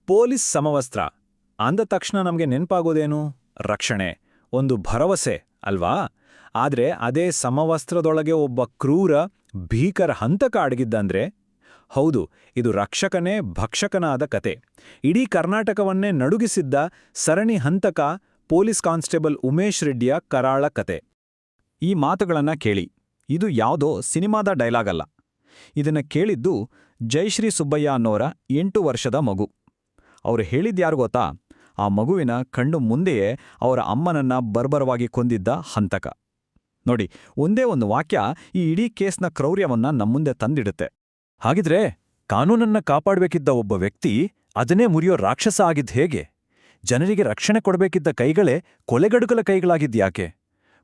Police ಸಮವಸ್ತ್ರ ಅಂದ ತಕ್ಷಣ ನಮಗೆ ನೆನಪಾಗೋದೇನು? ರಕ್ಷಣೆ, ಒಂದು ಭರವಸೆ ಅಲ್ವಾ? ಆದ್ರೆ ಅದೇ ಸಮವಸ್ತ್ರದೊಳಗೆ ಒಬ್ಬ ಕ್ರೂರ, ಭೀಕರ ಹಂತಕ ಅಡಗಿದ್ದಂದ್ರೆ? ಹೌದು, ಇದು ರಕ್ಷಕನೇ ಭಕ್ಷಕನಾದ ಕತೆ. ಇಡೀ ಕರ್ನಾಟಕವನ್ನೇ ನಡುಗಿಸಿದ್ದ ಸರಣಿ ಹಂತಕ ಪೊಲೀಸ್ ಕಾನ್ಸ್ಟೇಬಲ್ ಉಮೇಶ್ ರೆಡ್ಡಿಯ ಕರಾಳ ಕತೆ. ಈ ಮಾತುಗಳನ್ನ ಕೇಳಿ, ಇದು ಯಾವುದೋ ಸಿನಿಮಾದ ಡೈಲಾಗ್ ಅಲ್ಲ. ಇದನ್ನ ಕೇಳಿದ್ದು ಜಯಶ್ರೀ ಸುಬ್ಬಯ್ಯ ಅನ್ನೋರ 8 ವರ್ಷದ ಮಗು. ಅವರು ಹೇಳಿದ್ಯಾರು ಗೊತ್ತಾ? ಆ ಮಗುವಿನ ಕಣ್ಣು ಮುಂದೆಯೇ ಅವರ ಅಮ್ಮನನ್ನ ಬರ್ಬರವಾಗಿ ಕೊಂದಿದ್ದ ಹಂತಕ. ನೋಡಿ, ಒಂದೇ ಒಂದು ವಾಕ್ಯ ಈ ಇಡೀ ಕೇಸ್ನ ಕ್ರೌರ್ಯವನ್ನ ನಮ್ಮುಂದೆ ತಂದಿಡುತ್ತೆ. ಹಾಗಿದ್ರೆ ಕಾನೂನನ್ನ ಕಾಪಾಡಬೇಕಿದ್ದ ಒಬ್ಬ ವ್ಯಕ್ತಿ ಅದನ್ನೇ ಮುರಿಯೋ ರಾಕ್ಷಸ ಆಗಿದ್ದ ಹೇಗೆ? ಜನರಿಗೆ ರಕ್ಷಣೆ ಕೊಡಬೇಕಿದ್ದ ಕೈಗಳೇ ಕೊಲೆಗಡುಕಲ ಕೈಗಳಾಗಿದ್ಯಾಕೆ?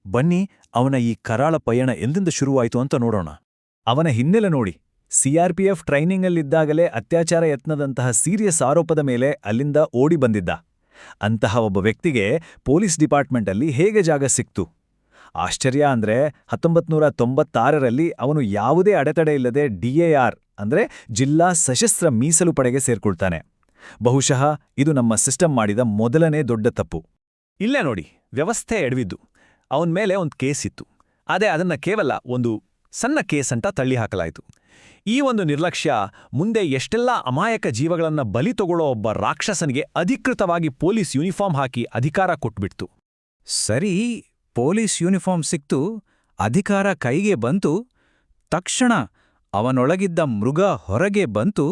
ಬನ್ನಿ, ಅವನ ಈ ಕರಾಳ ಪಯಣ ಎಲ್ಲಿಂದ ಶುರುವಾಯಿತು ಅಂತ ನೋಡೋಣ. ಅವನ ಹಿನ್ನೆಲೆ ನೋಡಿ. ಸಿಆರ್ಪಿಎಫ್ ಟ್ರೈನಿಂಗಲ್ಲಿದ್ದಾಗಲೇ ಅತ್ಯಾಚಾರ ಯತ್ನದಂತಹ ಸೀರಿಯಸ್ ಆರೋಪದ ಮೇಲೆ ಅಲ್ಲಿಂದ ಓಡಿ ಬಂದಿದ್ದ. ಅಂತಹ ಒಬ್ಬ ವ್ಯಕ್ತಿಗೆ ಪೊಲೀಸ್ ಡಿಪಾರ್ಟ್ಮೆಂಟಲ್ಲಿ ಹೇಗೆ ಜಾಗ ಸಿಕ್ತು? ಆಶ್ಚರ್ಯ ಅಂದ್ರೆ 1996ರಲ್ಲಿ ಅವನು ಯಾವುದೇ ಅಡೆತಡೆ ಇಲ್ಲದೆ DAR ಅಂದ್ರೆ ಜಿಲ್ಲಾ ಸಶಸ್ತ್ರ ಮೀಸಲು ಪಡೆಗೆ ಸೇರ್ಕೊಳ್ತಾನೆ. ಬಹುಶಃ ಇದು ನಮ್ಮ ಸಿಸ್ಟಮ್ ಮಾಡಿದ ಮೊದಲನೇ ದೊಡ್ಡ ತಪ್ಪು. ಇಲ್ಲೇ ನೋಡಿ, ವ್ಯವಸ್ಥೆ ಎಡವಿದ್ದು. ಅವನ ಮೇಲೆ ಒಂದು ಕೇಸ್ ಇತ್ತು. ಅದನ್ನ ಕೇವಲ ಒಂದು ಸಣ್ಣ ಕೇಸ್ ಅಂತ ತಳ್ಳಿಹಾಕಲಾಯಿತು. ಈ ಒಂದು ನಿರ್ಲಕ್ಷ್ಯ ಮುಂದೆ ಎಷ್ಟೆಲ್ಲ ಅಮಾಯಕ ಜೀವಗಳನ್ನ ಬಲಿ ತಗೊಳ್ಳೋ ಒಬ್ಬ ರಾಕ್ಷಸನಿಗೆ ಅಧಿಕೃತವಾಗಿ ಪೊಲೀಸ್ ಯೂನಿಫಾರ್ಮ್ ಹಾಕಿ ಅಧಿಕಾರ ಕೊಟ್ಬಿಡ್ತು. ಸರಿ, ಪೊಲೀಸ್ ಯೂನಿಫಾರ್ಮ್ ಸಿಕ್ತು, ಅಧಿಕಾರ ಕೈಗೆ ಬಂತು. ತಕ್ಷಣ ಅವನೊಳಗಿದ್ದ ಮೃಗ ಹೊರಗೆ ಬಂತು.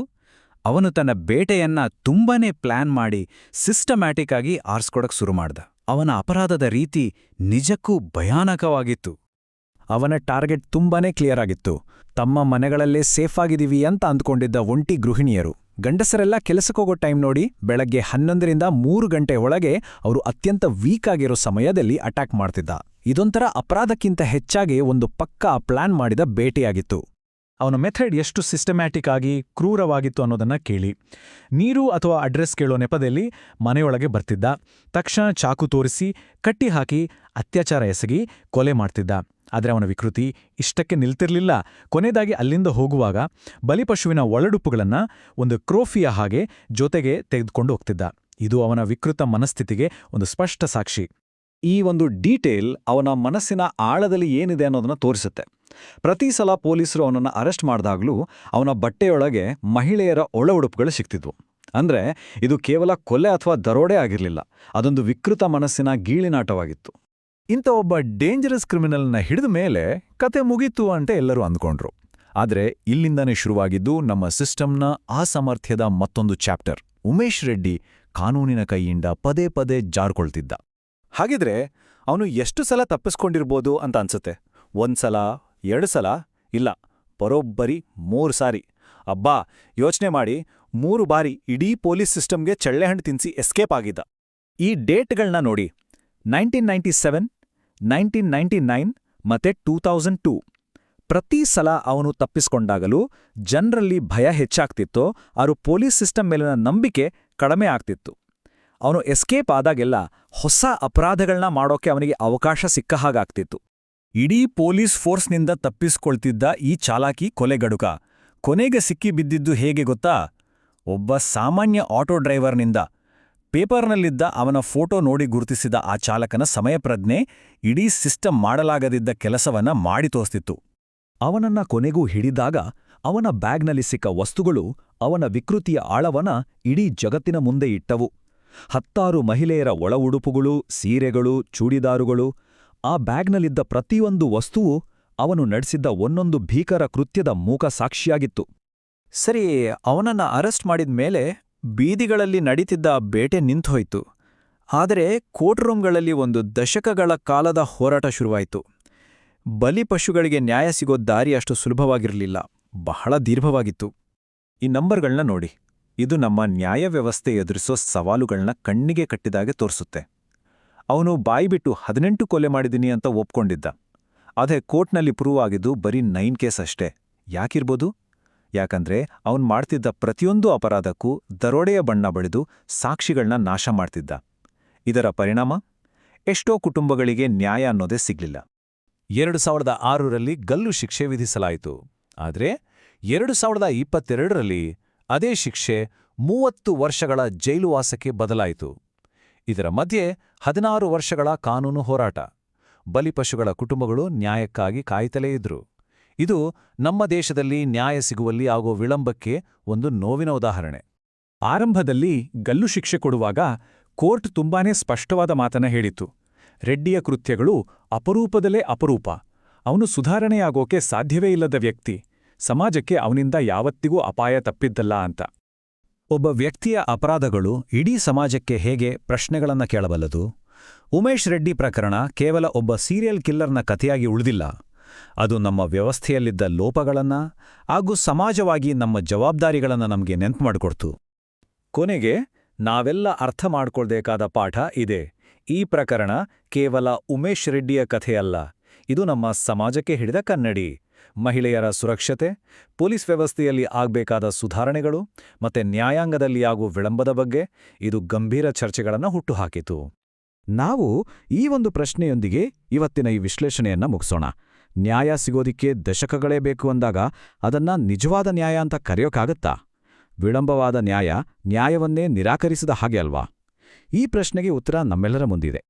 ಅವನು ತನ್ನ ಬೇಟೆಯನ್ನ ತುಂಬಾನೇ ಪ್ಲಾನ್ ಮಾಡಿ ಸಿಸ್ಟಮ್ಯಾಟಿಕ್ ಆಗಿ ಆರಿಸ್ಕೊಡಕ್ ಶುರು ಮಾಡ್ದ. ಅವನ ಅಪರಾಧದ ರೀತಿ ನಿಜಕ್ಕೂ ಭಯಾನಕವಾಗಿತ್ತು. ಅವನ ಟಾರ್ಗೆಟ್ ತುಂಬಾನೇ ಕ್ಲಿಯರ್ ಆಗಿತ್ತು. ತಮ್ಮ ಮನೆಗಳಲ್ಲೇ ಸೇಫ್ ಆಗಿದೀವಿ ಅಂತ ಅಂದ್ಕೊಂಡಿದ್ದ ಒಂಟಿ ಗೃಹಿಣಿಯರು. ಗಂಡಸರೆಲ್ಲ ಕೆಲಸಕ್ಕೋಗೋ ಟೈಮ್ ನೋಡಿ, ಬೆಳಗ್ಗೆ 11ರಿಂದ 3 ಗಂಟೆ ಒಳಗೆ ಅವರು ಅತ್ಯಂತ ವೀಕ್ ಆಗಿರೋ ಸಮಯದಲ್ಲಿ ಅಟ್ಯಾಕ್ ಮಾಡ್ತಿದ್ದ. ಇದೊಂಥರ ಅಪರಾಧಕ್ಕಿಂತ ಹೆಚ್ಚಾಗಿ ಒಂದು ಪಕ್ಕಾ ಪ್ಲಾನ್ ಮಾಡಿದ ಬೇಟೆಯಾಗಿತ್ತು. ಅವನ ಮೆಥಡ್ ಎಷ್ಟು ಸಿಸ್ಟಮ್ಯಾಟಿಕ್ ಆಗಿ ಕ್ರೂರವಾಗಿತ್ತು ಅನ್ನೋದನ್ನ ಕೇಳಿ. ನೀರು ಅಥವಾ ಅಡ್ರೆಸ್ ಕೇಳೋ ನೆಪದಲ್ಲಿ ಮನೆಯೊಳಗೆ ಬರ್ತಿದ್ದ. ತಕ್ಷಣ ಚಾಕು ತೋರಿಸಿ ಕಟ್ಟಿ ಹಾಕಿ ಅತ್ಯಾಚಾರ ಎಸಗಿ ಕೊಲೆ ಮಾಡ್ತಿದ್ದ. ಆದರೆ ಅವನ ವಿಕೃತಿ ಇಷ್ಟಕ್ಕೆ ನಿಲ್ತಿರ್ಲಿಲ್ಲ. ಕೊನೆಯದಾಗಿ ಅಲ್ಲಿಂದ ಹೋಗುವಾಗ ಬಲಿಪಶುವಿನ ಒಳಡುಪ್ಪುಗಳನ್ನ ಒಂದು ಕ್ರೋಫಿಯ ಹಾಗೆ ಜೊತೆಗೆ ತೆಗೆದುಕೊಂಡು ಹೋಗ್ತಿದ್ದ. ಇದು ಅವನ ವಿಕೃತ ಮನಸ್ಥಿತಿಗೆ ಒಂದು ಸ್ಪಷ್ಟ ಸಾಕ್ಷಿ. ಈ ಒಂದು ಡೀಟೇಲ್ ಅವನ ಮನಸ್ಸಿನ ಆಳದಲ್ಲಿ ಏನಿದೆ ಅನ್ನೋದನ್ನ ತೋರಿಸುತ್ತೆ. ಪ್ರತಿ ಸಲ ಪೊಲೀಸರು ಅವನನ್ನು ಅರೆಸ್ಟ್ ಮಾಡಿದಾಗ್ಲೂ ಅವನ ಬಟ್ಟೆಯೊಳಗೆ ಮಹಿಳೆಯರ ಒಳ ಉಡುಪುಗಳು ಸಿಗ್ತಿದ್ವು. ಅಂದ್ರೆ ಇದು ಕೇವಲ ಕೊಲೆ ಅಥವಾ ದರೋಡೆ ಆಗಿರಲಿಲ್ಲ, ಅದೊಂದು ವಿಕೃತ ಮನಸ್ಸಿನ ಗೀಳಿನಾಟವಾಗಿತ್ತು. ಇಂಥ ಒಬ್ಬ ಡೇಂಜರಸ್ ಕ್ರಿಮಿನಲ್ನ ಹಿಡಿದ ಮೇಲೆ ಕತೆ ಮುಗೀತು ಅಂತ ಎಲ್ಲರೂ ಅಂದ್ಕೊಂಡ್ರು. ಆದರೆ ಇಲ್ಲಿಂದಾನೇ ಶುರುವಾಗಿದ್ದು ನಮ್ಮ ಸಿಸ್ಟಮ್ನ ಅಸಾಮರ್ಥ್ಯದ ಮತ್ತೊಂದು ಚಾಪ್ಟರ್. ಉಮೇಶ್ ರೆಡ್ಡಿ ಕಾನೂನಿನ ಕೈಯಿಂದ ಪದೇ ಪದೇ ಜಾರ್ಕೊಳ್ತಿದ್ದ. ಹಾಗಿದ್ರೆ ಅವನು ಎಷ್ಟು ಸಲ ತಪ್ಪಿಸ್ಕೊಂಡಿರ್ಬೋದು ಅಂತ ಅನ್ಸುತ್ತೆ? 1 ಸಲ, 2 ಸಲ? ಇಲ್ಲ, ಬರೋಬ್ಬರಿ 3 ಸಾರಿ. ಅಬ್ಬಾ, ಯೋಚನೆ ಮಾಡಿ, 3 ಬಾರಿ ಇಡೀ ಪೊಲೀಸ್ ಸಿಸ್ಟಮ್ಗೆ ಚಳ್ಳೆಹಣ್ಣು ತಿನ್ಸಿ ಎಸ್ಕೇಪ್ ಆಗಿದ್ದ. ಈ ಡೇಟ್ಗಳನ್ನ ನೋಡಿ, 1997, 1999 ಮತ್ತೆ 2002. ಪ್ರತಿ ಸಲ ಅವನು ತಪ್ಪಿಸ್ಕೊಂಡಾಗಲೂ ಜನರಲ್ಲಿ ಭಯ ಹೆಚ್ಚಾಗ್ತಿತ್ತೋ ಆರು ಪೊಲೀಸ್ ಸಿಸ್ಟಮ್ ಮೇಲಿನ ನಂಬಿಕೆ ಕಡಿಮೆ ಆಗ್ತಿತ್ತು. ಅವನು ಎಸ್ಕೇಪ್ ಆದಾಗೆಲ್ಲ ಹೊಸ ಅಪರಾಧಗಳನ್ನ ಮಾಡೋಕೆ ಅವನಿಗೆ ಅವಕಾಶ ಸಿಕ್ಕ ಹಾಗಾಗ್ತಿತ್ತು. ಇಡೀ ಪೊಲೀಸ್ ಫೋರ್ಸ್ನಿಂದ ತಪ್ಪಿಸ್ಕೊಳ್ತಿದ್ದ ಈ ಚಾಲಾಕಿ ಕೊಲೆಗಡುಕ ಕೊನೆಗೆ ಸಿಕ್ಕಿ ಬಿದ್ದಿದ್ದು ಹೇಗೆ ಗೊತ್ತಾ? ಒಬ್ಬ ಸಾಮಾನ್ಯ ಆಟೋ ಡ್ರೈವರ್ನಿಂದ. ಪೇಪರ್ನಲ್ಲಿದ್ದ ಅವನ ಫೋಟೋ ನೋಡಿ ಗುರುತಿಸಿದ ಆ ಚಾಲಕನ ಸಮಯಪ್ರಜ್ಞೆ ಇಡೀ ಸಿಸ್ಟಮ್ ಮಾಡಲಾಗದಿದ್ದ ಕೆಲಸವನ್ನ ಮಾಡಿ ತೋರಿಸ್ತಿತ್ತು. ಅವನನ್ನ ಕೊನೆಗೂ ಹಿಡಿದಾಗ ಅವನ ಬ್ಯಾಗ್ನಲ್ಲಿ ಸಿಕ್ಕ ವಸ್ತುಗಳು ಅವನ ವಿಕೃತಿಯ ಆಳವನ್ನ ಇಡೀ ಜಗತ್ತಿನ ಮುಂದೆ ಇಟ್ಟವು. 10 ಮಹಿಳೆಯರ ಒಳ ಉಡುಪುಗಳು, ಸೀರೆಗಳು, ಚೂಡಿದಾರುಗಳು. ಆ ಬ್ಯಾಗ್ನಲ್ಲಿದ್ದ ಪ್ರತಿಯೊಂದು ವಸ್ತುವು ಅವನು ನಡೆಸಿದ್ದ ಒಂದೊಂದು ಭೀಕರ ಕೃತ್ಯದ ಮೂಕ ಸಾಕ್ಷಿಯಾಗಿತ್ತು. ಸರಿ, ಅವನನ್ನ ಅರೆಸ್ಟ್ ಮಾಡಿದ್ಮೇಲೆ ಬೀದಿಗಳಲ್ಲಿ ನಡೀತಿದ್ದ ಬೇಟೆ ನಿಂತೋಯ್ತು. ಆದರೆ ಕೋರ್ಟ್ ರೂಮ್ಗಳಲ್ಲಿ ಒಂದು ದಶಕಗಳ ಕಾಲದ ಹೋರಾಟ ಶುರುವಾಯಿತು. ಬಲಿಪಶುಗಳಿಗೆ ನ್ಯಾಯ ಸಿಗೋ ದಾರಿ ಅಷ್ಟು ಸುಲಭವಾಗಿರಲಿಲ್ಲ, ಬಹಳ ದೀರ್ಘವಾಗಿತ್ತು. ಈ ನಂಬರ್ಗಳನ್ನ ನೋಡಿ, ಇದು ನಮ್ಮ ನ್ಯಾಯ ವ್ಯವಸ್ಥೆ ಎದುರಿಸೋ ಸವಾಲುಗಳನ್ನ ಕಣ್ಣಿಗೆ ಕಟ್ಟಿದಾಗೆ ತೋರಿಸುತ್ತೆ. ಅವನು ಬಾಯ್ಬಿಟ್ಟು 18 ಕೊಲೆ ಮಾಡಿದ್ದೀನಿ ಅಂತ ಒಪ್ಕೊಂಡಿದ್ದ. ಅದೇ ಕೋರ್ಟ್ನಲ್ಲಿ ಪ್ರೂವ್ ಆಗಿದ್ದು ಬರೀ 9 ಕೇಸ್ ಅಷ್ಟೇ. ಯಾಕಿರ್ಬೋದು? ಯಾಕಂದ್ರೆ ಅವನು ಮಾಡ್ತಿದ್ದ ಪ್ರತಿಯೊಂದು ಅಪರಾಧಕ್ಕೂ ದರೋಡೆಯ ಬಣ್ಣ ಬಳಿದು ಸಾಕ್ಷಿಗಳನ್ನ ನಾಶ ಮಾಡ್ತಿದ್ದ. ಇದರ ಪರಿಣಾಮ ಎಷ್ಟೋ ಕುಟುಂಬಗಳಿಗೆ ನ್ಯಾಯ ಅನ್ನೋದೇ ಸಿಗ್ಲಿಲ್ಲ. 2006ರಲ್ಲಿ ಗಲ್ಲು ಶಿಕ್ಷೆ ವಿಧಿಸಲಾಯಿತು. ಆದರೆ 2022ರಲ್ಲಿ ಅದೇ ಶಿಕ್ಷೆ 30 ವರ್ಷಗಳ ಜೈಲುವಾಸಕ್ಕೆ ಬದಲಾಯಿತು. ಇದರ ಮಧ್ಯೆ 16 ವರ್ಷಗಳ ಕಾನೂನು ಹೋರಾಟ. ಬಲಿಪಶುಗಳ ಕುಟುಂಬಗಳು ನ್ಯಾಯಕ್ಕಾಗಿ ಕಾಯ್ತಲೇ ಇದ್ರು. ಇದು ನಮ್ಮ ದೇಶದಲ್ಲಿ ನ್ಯಾಯ ಸಿಗುವಲ್ಲಿ ಆಗೋ ವಿಳಂಬಕ್ಕೆ ಒಂದು ನೋವಿನ ಉದಾಹರಣೆ. ಆರಂಭದಲ್ಲಿ ಗಲ್ಲು ಶಿಕ್ಷೆ ಕೊಡುವಾಗ ಕೋರ್ಟ್ ತುಂಬಾನೇ ಸ್ಪಷ್ಟವಾದ ಮಾತನ್ನ ಹೇಳಿತ್ತು. ರೆಡ್ಡಿಯ ಕೃತ್ಯಗಳು ಅಪರೂಪದಲ್ಲೇ ಅಪರೂಪ. ಅವನು ಸುಧಾರಣೆಯಾಗೋಕೆ ಸಾಧ್ಯವೇ ಇಲ್ಲದ ವ್ಯಕ್ತಿ. ಸಮಾಜಕ್ಕೆ ಅವನಿಂದ ಯಾವತ್ತಿಗೂ ಅಪಾಯ ತಪ್ಪಿದ್ದಲ್ಲ ಅಂತ. ಒಬ್ಬ ವ್ಯಕ್ತಿಯ ಅಪರಾಧಗಳು ಇಡೀ ಸಮಾಜಕ್ಕೆ ಹೇಗೆ ಪ್ರಶ್ನೆಗಳನ್ನ ಕೇಳಬಲ್ಲದು? ಉಮೇಶ್ ರೆಡ್ಡಿ ಪ್ರಕರಣ ಕೇವಲ ಒಬ್ಬ ಸೀರಿಯಲ್ ಕಿಲ್ಲರ್ನ ಕಥೆಯಾಗಿ ಉಳಿದಿಲ್ಲ. ಅದು ನಮ್ಮ ವ್ಯವಸ್ಥೆಯಲ್ಲಿದ್ದ ಲೋಪಗಳನ್ನ ಹಾಗೂ ಸಮಾಜವಾಗಿ ನಮ್ಮ ಜವಾಬ್ದಾರಿಗಳನ್ನ ನಮಗೆ ನೆನ್ಪು ಮಾಡಿಕೊಡ್ತು. ಕೊನೆಗೆ ನಾವೆಲ್ಲ ಅರ್ಥ ಮಾಡ್ಕೊಳ್ಬೇಕಾದ ಪಾಠ ಇದೆ. ಈ ಪ್ರಕರಣ ಕೇವಲ ಉಮೇಶ್ ರೆಡ್ಡಿಯ ಕಥೆಯಲ್ಲ. ಇದು ನಮ್ಮ ಸಮಾಜಕ್ಕೆ ಹಿಡಿದ ಕನ್ನಡಿ. ಮಹಿಳೆಯರ ಸುರಕ್ಷತೆ, ಪೊಲೀಸ್ ವ್ಯವಸ್ಥೆಯಲ್ಲಿ ಆಗ್ಬೇಕಾದ ಸುಧಾರಣೆಗಳು ಮತ್ತೆ ನ್ಯಾಯಾಂಗದಲ್ಲಿ ಆಗುವ ವಿಳಂಬದ ಬಗ್ಗೆ ಇದು ಗಂಭೀರ ಚರ್ಚೆಗಳನ್ನು ಹುಟ್ಟುಹಾಕಿತು. ನಾವು ಈ ಒಂದು ಪ್ರಶ್ನೆಯೊಂದಿಗೆ ಇವತ್ತಿನ ಈ ವಿಶ್ಲೇಷಣೆಯನ್ನ ಮುಗಿಸೋಣ. ನ್ಯಾಯ ಸಿಗೋದಿಕ್ಕೆ ದಶಕಗಳೇ ಬೇಕು ಅಂದಾಗ ಅದನ್ನ ನಿಜವಾದ ನ್ಯಾಯ ಅಂತ ಕರೆಯೋಕ್ಕಾಗತ್ತಾ? ವಿಳಂಬವಾದ ನ್ಯಾಯವನ್ನೇ ನಿರಾಕರಿಸಿದ ಹಾಗೆ ಅಲ್ವಾ? ಈ ಪ್ರಶ್ನೆಗೆ ಉತ್ತರ ನಮ್ಮೆಲ್ಲರ ಮುಂದಿದೆ.